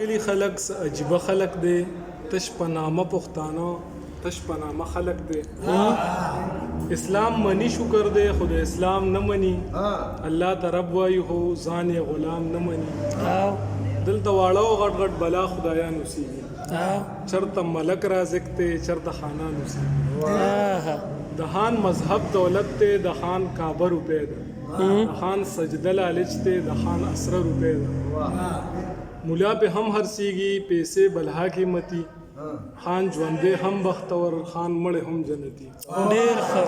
کلی خلق عجیبه خلق دی تش په نامه پښتانه تش په نامه خلق دی اسلام منی شکر دی خو د اسلام نه منی الله ته رب وایي خو ځان یې غلام نه مني دلته واړه او غټ غټ بلا خدایان اوسېږي چرته ملک رازق دی چرته خانان اوسېږي د خان مذهب دولت دی د خان کعبه روپۍ ده د خان سجده لالچ دی د خان اسره روپۍ ده مولا به هم هرسیږي پیسې بلها قیمتي خان ژوندې هم بختور خان مړ هم جنتي ډېر ښه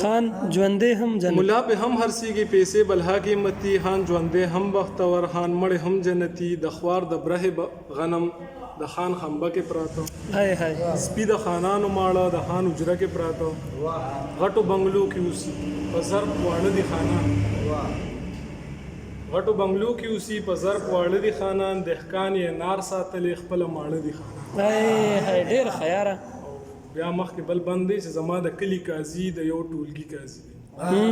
خان ژوندې هم جنتي مولا به هم هرسیږي پیسې بلها قیمتي خان ژوندې هم بختور خان مړ هم جنتي د خوار د بره غنم د خان خنبه کې پراته هاي هاي سپي د خانانو ماړه د خان اجره کې پراته غټو بنگلو کې اوسي په ضرب واړه دي خانان غټو بنگلو کې اوسي په ضرب واړه دي خانان دهقان یې نار ساتلې خپل ماړه دي خانان هاي هاي ډېر خیاره بیا مخکې بل بند دی چې زما د کلي قاضي د یو ټولګي قاضي دی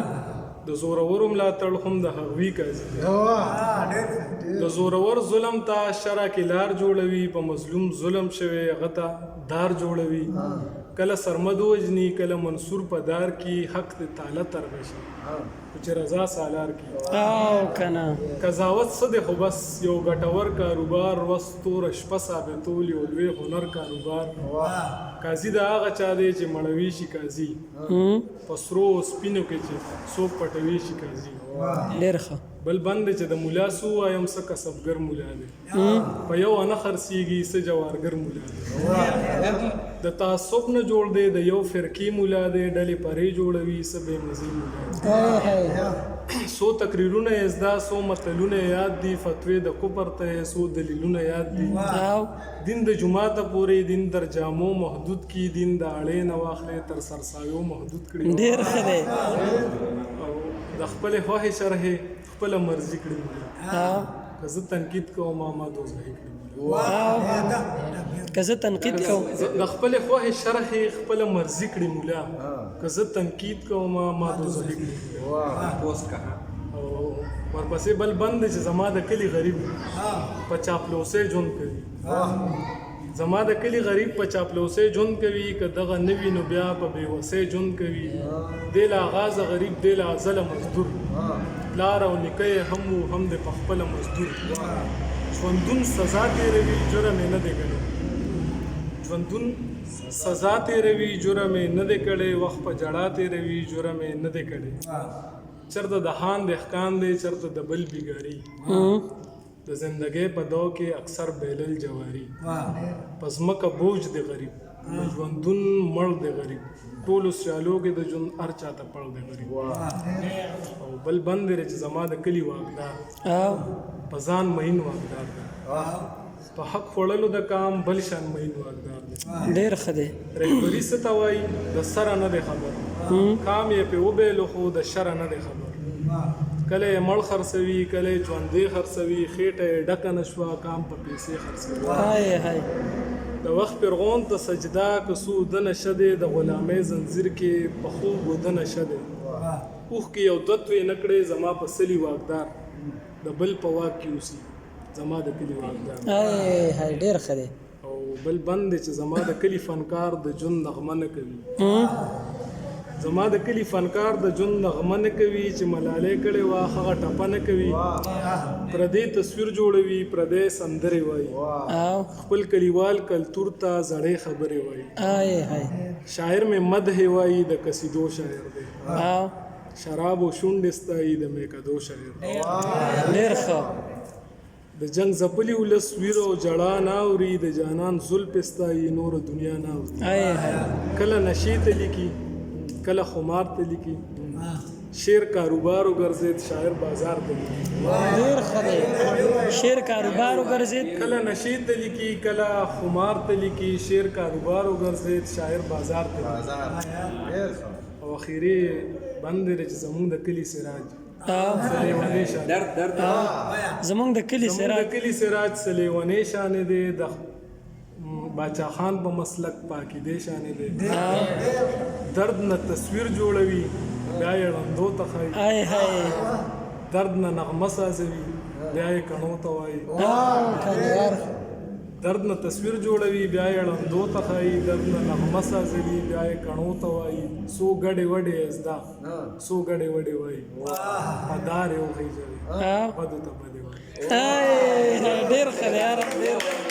د زورورو ملاتړ هم د هغوی قاضي دی د زورور ظلم ته شرع کې لار جوړوي په مظلوم ظلم شوی هغه ته دار جوړوي کله سرمد وجني کله منصور په دار کې حق د تعالی ترغه شي چې رضا سالار کی او کنه قضاوت څه دی خو بس یو ګټور کاروبار وستور شپه ثابتول یو لوی هنر کاروبار قاضي د هغه چا دی چې مړوي شي قاضي په سرو سپینو کې چې څوک پټوي شي قاضي ډېر ښه بل بند چې د مولا سو وایم څه کسبګر مولا دی په یو نه خرڅېږي څه جوارګر مولا دی د تعصب نه جوړ دی د یو فرقې مولا دی ډلې پرې جوړوي څه بې مزې مولا دی څو تقریرونه یې زده څو متلونه یاد دي فتوې د کفر ته څو دلیلونه یاد دي دین د جماعته پورې دین در جامو محدود کی دین د اړې نه واخلې تر سرسایو محدود کړي ډېر ښه دی د خپل خوښې شرحې خپل مرضی کړي که زه تنقید کوم ما دوزخي کړي که زه تنقید کوم د خپل خوښې شرحې خپل مرضی کړي مولا که زه تنقید کوم ما دوزخي کړي ورپسې بل بند چې زما د کلی غریب په چاپلوسۍ ژوند کوي زما د کلی غریب په چاپلوسۍ ژوند کوي که دغه نه وي نو بیا په بېوسۍ ژوند کوي دی له آغازه غریب دی له ازله مزدور پلار او نیکه یې هم و هم د په خپله مزدور ژوندون سزا تېروي جرم یې نه دی کړی ژوندون سزا تېروي جرم یې نه دی کړی وخت په جړا تېروي جرم یې نه دی کړی چرته د خان دهقان دی چرته د بل بیګاري د زندګۍ په دو کې اکثر بیلل جواري پس مکه بوج دی غریب ژوندون مړ دی غریب ټولو سیالو کې د ژوند هر چاته پړ دی غریب او بل بند دی چې زما د کلي واکدار په ځان مهین واکدار دی په حق خوړلو د کام بل شان مهین واکدار دی ډېر ښه دی رهبري څه ته وایي د سره نه دی خبر کام یې پې وبیلو خو د شره نه دی خبر کله یې مړ خرڅوي کله یې ژوندی خرڅوي خېټه یې ډکه نه شوه کام په پیسې خرڅوي هاي هاي د وخت پرغون ته سجده که څو اوده نشه دی د غلامۍ زنځیر کې په خوب اوده نشه دی اوښ کې یو دوت یې نه کړی زما په سلي واکدار د بل په واک کې اوسي زما د کلي واکدار هاي هاي ډېر ښه دی او بل بند دی چې زما د کلي فنکار د ژوند نغمه نه کوي زما د کلي فنکار د ژوند نغمه نه کوي چې ملالۍ کړې وه هغه ټپه نه کوي پردی تصویر جوړوي پردی سندرې وایي خپل کلیوال کلتور ته زړې خبرې وایي هاي هاي شاعر مې مدح وایي د قصیدو شاعر دی شراب و شونډې ستایي د میکدو شاعر دی ډېر ښه د جنگ زپلی ولس ویر او جړا نه اوري د جانان زلف ستایي نور دنیا نه اوري هاي هاي کله نشې ته لیکي کله خمار ته لیکي شعر کاروبار وګرځید شاعر بازار ته لیکي ډېر ښه دی شعر کاروبار وګرځید کله نشې ته لیکي کله خمار ته لیکي شعر کاروبار وګرځید شاعر بازار ته لیکي او اخیری بند دی چې زمونږ د کلي سراج سلیونی شان زمونږ د کلي سراج سلیونی شان دی د باچا خان په مسلک پاکیدې شان دی درد نه تصویر جوړوي بیا یې ړندو ته ښایي هاي هاي درد نه نغمه سازوي بیا یې کڼو ته وایي خبر درد نه تصویر جوړوي بیا یې ړندو ته ښایي درد نه نغمه سازوي بیا یې کڼو ته وایي څو ګډې وډې ازدا څو ګډې وډې وایي مدار یې وخیژوي بدو ته بدې وایي ډېر ښه دی یاره ډېر